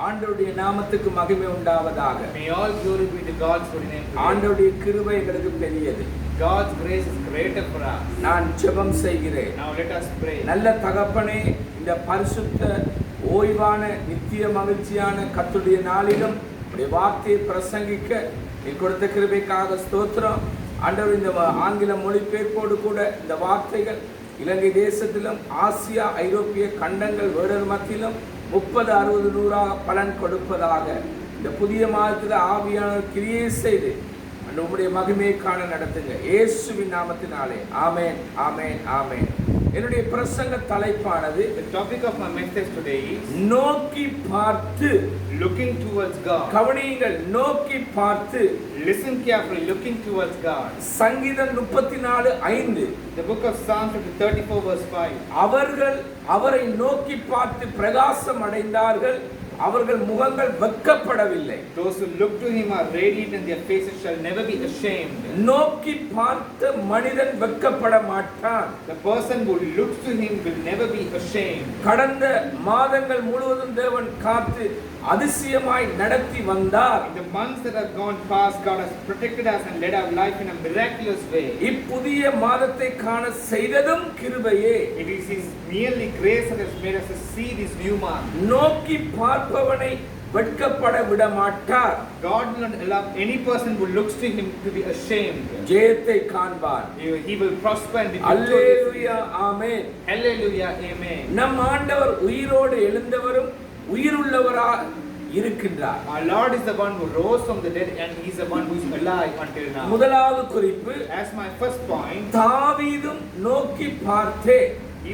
ஆண்டவருடைய நாமத்துக்கு மகிமை உண்டாவதாக. May all glory be to God's holy name. ஆண்டவருடைய கிருபை எங்களுக்கு பெரியது. God's grace is greater for us. நான் ஜெபம் செய்கிறேன். Now let us pray. நல்ல தகப்பனே, இந்த பரிசுத்த ஓய்வான நித்திய மகிழ்ச்சியான கர்த்தருடைய நாளிலும் உடைய வார்த்தையை பிரசங்கிக்க நீ கொடுத்த கிருபைக்காக ஸ்தோத்திரம். ஆண்டவர், இந்த ஆங்கில மொழிபெயர்ப்போடு கூட இந்த வார்த்தைகள் இலங்கை தேசத்திலும் ஆசியா ஐரோப்பிய கண்டங்கள் வேடர் மத்தியிலும் 30, 60, 100 பலன் கொடுப்பதாக இந்த புதிய மாதத்தில் ஆவியானவர் கிரியை செய்து உம்முடைய மகிமையை காண நடத்துங்க. இயேசுவின் நாமத்தினாலே ஆமென், ஆமென், ஆமென். என்னுடைய பிரசங்க தலைப்பானது, the topic of my message today is நோக்கி பார்த்து, looking towards God. கவனியுங்கள், நோக்கி பார்த்து. Listen carefully, looking towards God. சங்கீதம் 34:5. The book of Psalms 34 verse 5. அவர்கள் அவரை நோக்கி பார்த்து பிரகாசம் அடைந்தார்கள், அவர்கள் முகங்கள் வெட்கப்படவில்லை. Those who look to him are radiant and their faces shall never be ashamed. நோக்கி பார்த்த மனிதன் வெட்கப்பட மாட்டான். The person who looks to him will never be ashamed. கடந்த மாதங்கள் முழுவதும் தேவன் காத்து அதிசயமாய் நடத்தி வந்தார். In the months that have gone past, God has protected us and led our life in a miraculous way. இப்புதிய மாதத்தை காண செய்ததும் கிருபையே. It is his merely grace that has made us to see this new month. நோக்கி பார்ப்பவனை வெட்கப்பட விட மாட்டார். God will not allow any person who looks to him to be ashamed. ஜெயத்தை காண்பார். He will prosper and be victorious. Hallelujah, amen. Hallelujah, amen. நம் ஆண்டவர் உயிரோடு எழுந்தவரும் உயிருள்ளவராக இருக்கின்றார். Our Lord is the one who rose from the dead and he is the one who is alive until now. முதலாவது குறிப்பு, As my first point, தாவீதும் நோக்கி பார்த்தே,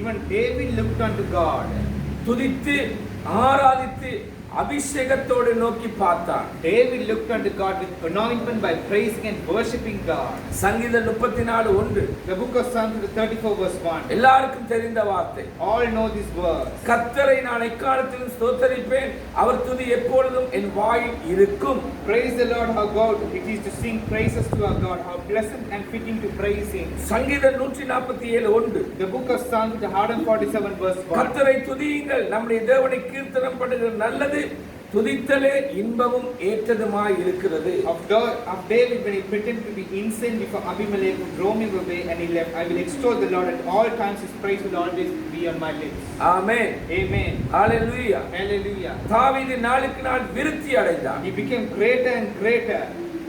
even David looked unto God. துதித்து ஆராதித்து அபிஷேகத்தோடு நோக்கி பார்த்தான். David looked unto God with anointment by praising and worshiping God. சங்கீதம் 34:1. The book of Psalms 34 verse 1. எல்லாருக்கும் தெரிந்த வார்த்தை. All know this verse. கர்த்தரை நான் எக்காலத்திலும் ஸ்தோத்தரிப்பேன், அவர் துதி எப்பொழுதும் என் வாயில் இருக்கும். Praise the Lord our God. It is to sing praises to our God. How pleasant and fitting to praise him. சங்கீதம் 147:1. The book of Psalms 147 verse 1. கர்த்தரை துதியுங்கள், நம்முடைய தேவனை கீர்த்தனம் பண்ணுகிறது நல்லது, துதித்தலே இன்பமும் ஏற்றதுமாய் இருக்கிறது. Of David when he pretended to be insane before Abimelech who drove him away and he left, I will extol the Lord at all times, his praise will always be on my lips. Amen, Amen. Hallelujah. Hallelujah. தாவீது நாளுக்கு நாள் விருத்தி அடைந்தான். He became greater and greater.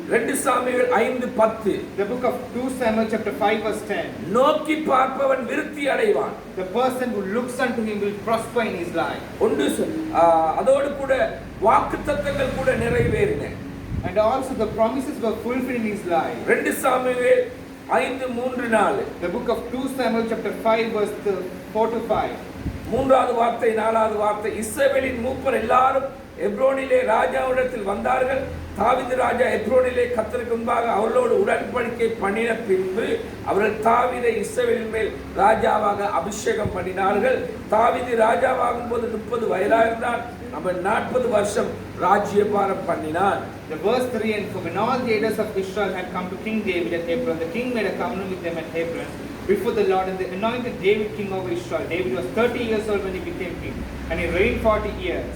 2 Samuel 5:10. The book of 2 Samuel chapter 5 verse 10. நோக்கி பார்ப்பவன் விருத்தி அடைவான். The person who looks unto him will prosper in his life. அதோடு கூட வாக்குத்தத்தங்கள் கூட நிறைவேறின. And also the promises were fulfilled in his life. 2 Samuel 5:3-4. The book of 2 Samuel chapter 5 verse 4 to 5. மூன்றாவது வார்த்தை, நாலாவது வார்த்தை, இஸ்ரவேலின் மூப்பர் எல்லாரும் எப்ரோனிலே ராஜாவிடத்தில் வந்தார்கள். தாவீது ராஜா எப்ரோனிலே கர்த்தருக்கு முன்பாக அவர்களோடு உடன்படிக்கை பண்ணின பின்பு அவர்கள் தாவீதை இஸ்ரவேலின் மேல் ராஜாவாக அபிஷேகம் பண்ணினார்கள். தாவீது ராஜாவாகும் போது 30 வயதாயிருந்தான். அவன் 40 வருஷம் ராஜ்யபாரம் பண்ணினான். The verse 3, and when all the elders of Israel had come to King David at Hebron, the king made a covenant with them at Hebron before the Lord, and they anointed David king over Israel. David was 30 years old when he became king, and he reigned 40 years.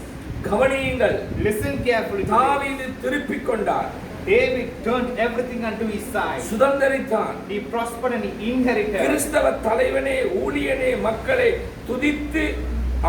கவனியுங்கள், Listen carefully. தாவீது திருப்பிக் கொண்டார். David turned everything unto his side. சுதந்தரித்தான். He prospered and he inherited. கிறிஸ்தவ தலைவனே, ஊழியனே, மக்களை துதித்து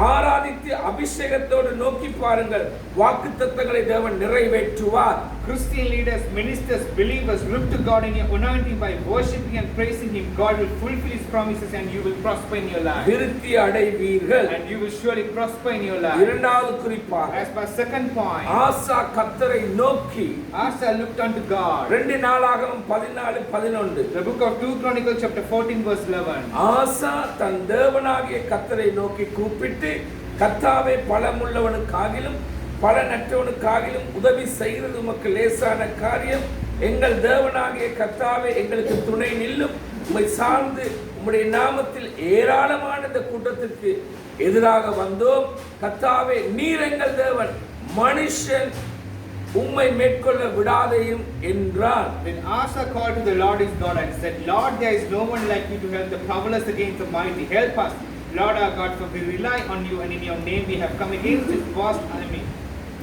ஆராதித்து அபிஷேகத்தோடு நோக்கி பாருங்கள், வாக்குத்தத்தங்களை தேவன் நிறைவேற்றுவார். Christian leaders, ministers, believers, look to God in your anointing by worshiping and praising him. God will fulfill his promises and you will prosper in your life. விருத்தி அடைவீர்கள். And you will surely prosper in your life. இரண்டாவது குறிப்பாக, As my second point, ஆசா கர்த்தரை நோக்கி. Asa looked unto God. 2 நாளாகமம் 14:11. The book of 2 Chronicles chapter 14 verse 11. ஆசா தன் தேவனாகிய கர்த்தரை நோக்கி கூப்பிட்டு, கர்த்தாவே, பலமுள்ளவனுக்காகிலும் பலனற்றவனுக்காகிலும் உதவி செய்கிறது உமக்கு லேசான காரியம். எங்கள் தேவனாகிய கர்த்தாவே, எங்களுக்கு துணை நில்லும். உம்மை சார்ந்து உம்முடைய நாமத்தில் ஏராளமான இந்த கூட்டத்திற்கு எதிராக வந்தோம். கர்த்தாவே, நீர் எங்கள் தேவன், மனுஷன் உம்மை மேற்கொள்ள விடாதேயும் என்றார். Then Asa called to the Lord his God and said, Lord, there is no one like you to help the powerless against the mighty. Help us, Lord our God, for we rely on you, and in your name we have come against this vast enemy.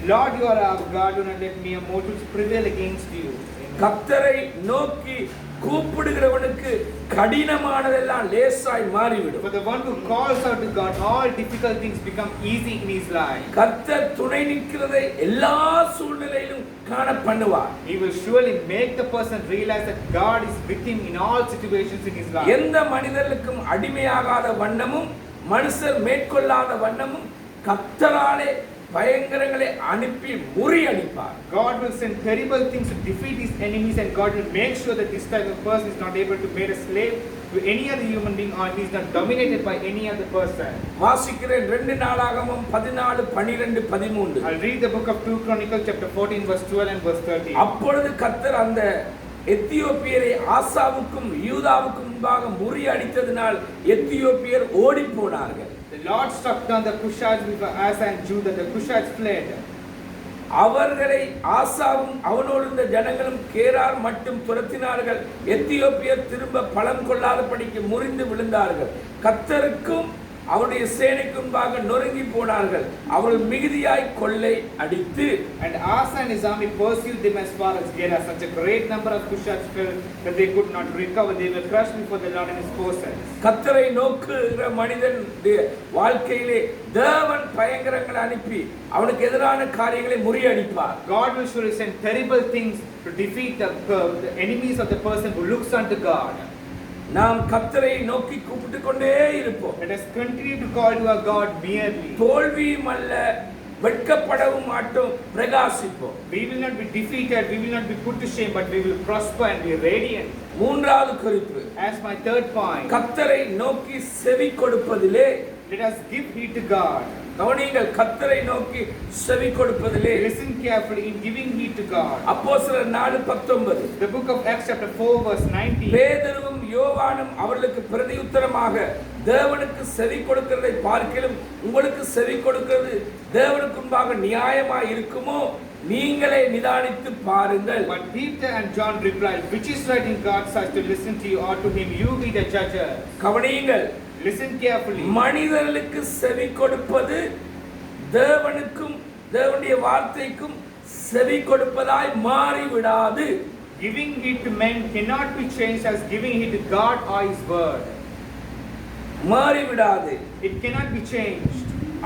Lord, you are our God, do not let mere mortals prevail against you. Amen. கர்த்தரை நோக்கி கூப்பிடுகிறவனுக்கு கடினமானதெல்லாம் லேசாய் மாறிவிடும். For the one who calls out to God, all difficult things become easy in his life. கர்த்தர் துணை நிற்கிறதை எல்லா சூழ்நிலையிலும் காண பண்ணுவார். He will surely make the person realize that God is with him in all situations in his life. எந்த மனிதர்களுக்கும் அடிமையாகாத வண்ணமும் மனுஷர் மேற்கொள்ளாத வண்ணமும் கர்த்தராலே பயங்கரங்களை அனுப்பி முறியடிப்பார். God will send terrible things to defeat his enemies, and God will make sure that this type of person is not able to be a slave to any other human being, or he is not dominated by any other person. வாசிக்கிறேன் 2 நாளாகமம் 14 12 13. I'll read the book of 2 Chronicles chapter 14 verse 12 and verse 13. அப்பொழுது கர்த்தர் அந்த எத்தியோப்பியரை ஆசாவுக்கும் யூதாவுக்கும் முன்பாக முறியடித்ததினால் எத்தியோப்பியர் ஓடி போனார்கள். The Lord struck down the Cushites before Asa and Judah. The Cushites fled. அவர்களை ஆசாவும் அவனோடு இருந்த ஜனங்களும் கேரார் மட்டும் துரத்தினார்கள். எத்தியோப்பியர் திரும்ப பலம் கொள்ளாதபடிக்கு முறிந்து விழுந்தார்கள். கர்த்தருக்கும் அவருடைய சேனைக்கு முன்பாக நொறுங்கி போனார்கள். அவர்கள் மிகுதியாய் கொள்ளை அடித்து, and Asa and his army pursued them as far as Gerar. Such a great number of Cushites fell that they could not recover. They were crushed before the Lord and his forces. கர்த்தரை நோக்குகிற மனிதன் வாழ்க்கையிலே தேவன் பயங்கரங்களை அனுப்பி அவனுக்கு எதிரான காரியங்களை முறியடிப்பார். God will surely send terrible things to defeat the enemies of the person who looks unto God. நாம் கர்த்தரை நோக்கி கூப்பிட்டு கொண்டே இருப்போம். Let us continue to call to our God merely. தோல்வியும் அல்ல, வெட்கப்படவும் மாட்டோம், பிரகாசிப்போம். We will not be defeated, we will not be put to shame, but we will prosper and be radiant. மூன்றாவது குறிப்பு, as my third point, கர்த்தரை நோக்கி செவி கொடுப்பதிலே, let us give heed to God. கவனியுங்கள், கர்த்தரை நோக்கி செவி கொடுப்பதிலே, listen carefully in giving heed to God. அப்போஸ்தலர் 4:19. The book of Acts chapter 4 verse 19. பேதுருவும் யோவானும் அவர்களுக்கு பிரதியுத்தரமாக, தேவனுக்கு செவி கொடுக்கிறதை பார்க்கிலும் உங்களுக்கு செவி கொடுக்கிறது தேவனுக்கு முன்பாக நியாயமாய் இருக்குமோ நீங்களே நிதானித்து பாருங்கள். But Peter and John replied, which is right in God's sight to listen to you, or to him you be the judges. கவனியுங்கள், listen carefully. மனிதர்களுக்கு செவி கொடுப்பது தேவனுக்கும் தேவனுடைய வார்த்தைக்கும் செவி கொடுப்பதாய் மாறிவிடாது. Giving heed to men cannot be changed as giving heed to God or his word. மாறிவிடாது. It cannot be changed.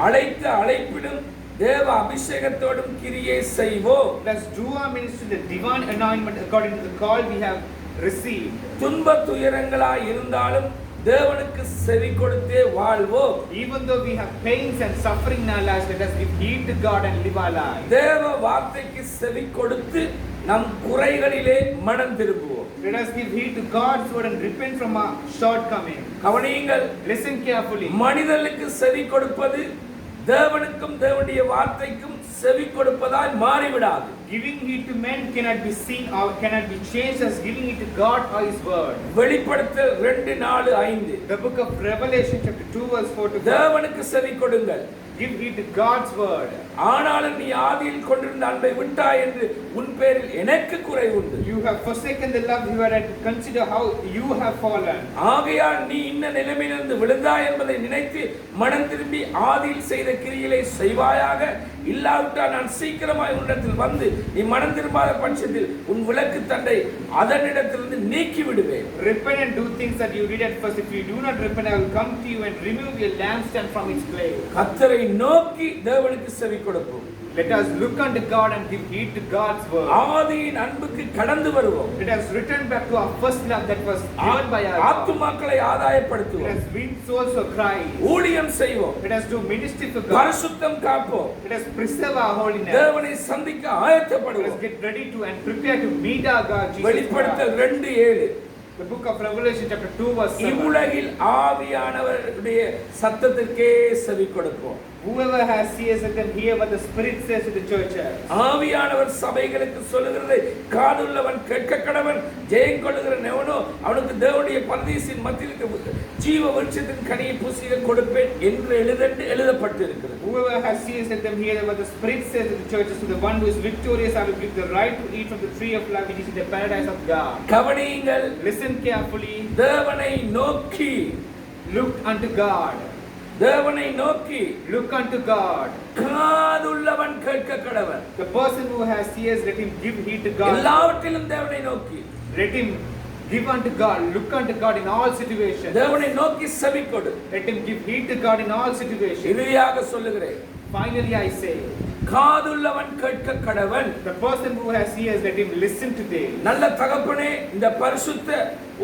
அழைத்த அழைப்பிலும் தேவ அபிஷேகத்தோடும் கிரியை செய்வோம். Let's do our ministry the divine anointment according to the call we have received. துன்ப துயரங்களாய் இருந்தாலும் தேவனுக்கு செவி கொடுத்தே வாழ்வோம். Even though we have pains and suffering in our lives, let us give heed to God and live our lives. தேவ வார்த்தைக்கு செவி கொடுத்து நம் குறைகளிலே மனம் திரும்புவோம். Let us give heed to God's word and repent from our shortcomings. கவனியுங்கள், listen carefully. மனிதர்களுக்கு செவி கொடுப்பது தேவனுக்கும் தேவனுடைய வார்த்தைக்கும் செவி கொடுப்பதாய் மாறிவிடாது. Giving heed to men cannot be seen or cannot be changed as giving heed to God or his word. வெளிப்படுத்தல் 2:4-5. The book of Revelation chapter 2 verse 4 to 5. தேவனுக்கு செவி கொடுங்கள். Give heed to God's word. ஆனாலும் நீ ஆதியில் கொண்டிருந்த அன்பை விட்டாய் என்று உன் பேரில் எனக்கு குறை உண்டு. You have forsaken the love you had, and consider how you have fallen. ஆகையால் நீ இன்ன நிலைமையிலிருந்து விழுந்தாய் என்பதை நினைத்து மனம் திரும்பி ஆதியில் செய்த கிரியைகளை செய்வாயாக. இல்லாவிட்டால் நான் சீக்கிரமாய் உன்னிடத்தில் வந்து நீ மனம் திரும்பாத பட்சத்தில் உன் விளக்கு தண்டை அதனிடத்திலிருந்து நீக்கி விடுவேன். Repent and do things that you did at first. If you do not repent, I will come to you and remove your lampstand from its place. கர்த்தரை நோக்கி தேவனுக்கு செவி கொடுப்போம். Let us look unto God and give heed to God's word. ஆதியின் அன்புக்கு கடந்து வருவோம். Let us return back to our first love that was given by our God. ஆத்துமாக்களை ஆதாயப்படுத்துவோம். Let us win souls for Christ. ஊழியம் செய்வோம். Let us do ministry for God. பரிசுத்தம் காப்போம். Let us preserve our holiness. தேவனை சந்திக்க Let ஆயத்தப்படுவோம். us get ready to and prepare to meet our God Jesus Christ. வெளிப்படுத்தல் 2:7. The book of Revelation chapter 2 verse 7. இவ்வுலகில் ஆவியானவருடைய சத்தத்திற்கே செவி கொடுப்போம். Whoever has ears let them hear what the Spirit says to the churches. ஆவியானவர் சபைகளுக்கு சொல்லுகிறதை காதுள்ளவன் கேட்க கடவன். ஜெயம் கொள்ளுகிறவன் எவனோ அவனுக்கு தேவனுடைய பரதீசின் மத்தியில் ஜீவ விருட்சத்தின் கனியை புசிக்க கொடுப்பேன் என்று எழுதப்பட்டிருக்கிறது. Whoever has ears let them hear what the Spirit says to the churches. To the one who is victorious I will give the right to eat from the tree of life which is in the paradise of God. கவனியுங்கள், Listen carefully. தேவனை நோக்கி Look unto God. தேவனை நோக்கி look unto God. காதுள்ளவன் கேட்க கடவன். The person who has ears, let him give heed to God. எல்லாவற்றிலும் தேவனை நோக்கி. Let him give unto God, look unto God in all situations. தேவனை நோக்கி செவி கொடு. Let him give heed to God in all situations. இறுதியாக சொல்லுகிறேன். Finally I say, காதுள்ளவன் கேட்க கடவன். the person who has ears, let him listen today. நல்ல தகப்பனே, இந்த பரிசுத்த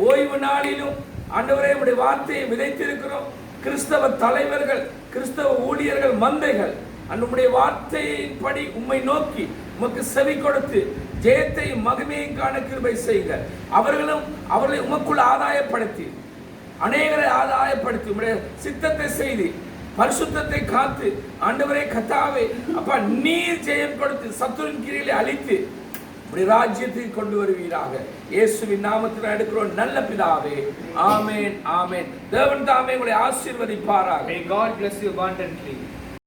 ஓய்வு நாளிலும் ஆண்டவரே உம்முடைய வார்த்தையை விதைத்திருக்கிறோம். கிறிஸ்தவ தலைவர்கள், கிறிஸ்தவ ஊழியர்கள், மந்தைகள் நம்முடைய வார்த்தையின்படி உம்மை நோக்கி உமக்கு செவி கொடுத்து ஜெயத்தையும் மகிமையும் காண கிருபை செய்க. அவர்களை உமக்குள் ஆதாயப்படுத்தி அநேகரை ஆதாயப்படுத்தி உம்முடைய சித்தத்தை செய்து பரிசுத்தத்தை காத்து ஆண்டவரே கர்த்தாவே அப்பா நீர் ஜெயம் கொடுத்து சத்துருவின் கிரியைகளை அழித்து உம்முடைய ராஜ்யத்துக்கு கொண்டு வருவீராக. இயேசுவின் நாமத்தில் எடுக்கிறோம் நல்ல பிதாவே. ஆமென் ஆமென். தேவன் தாமே உங்களை ஆசீர்வதிப்பாராக. May God bless you abundantly.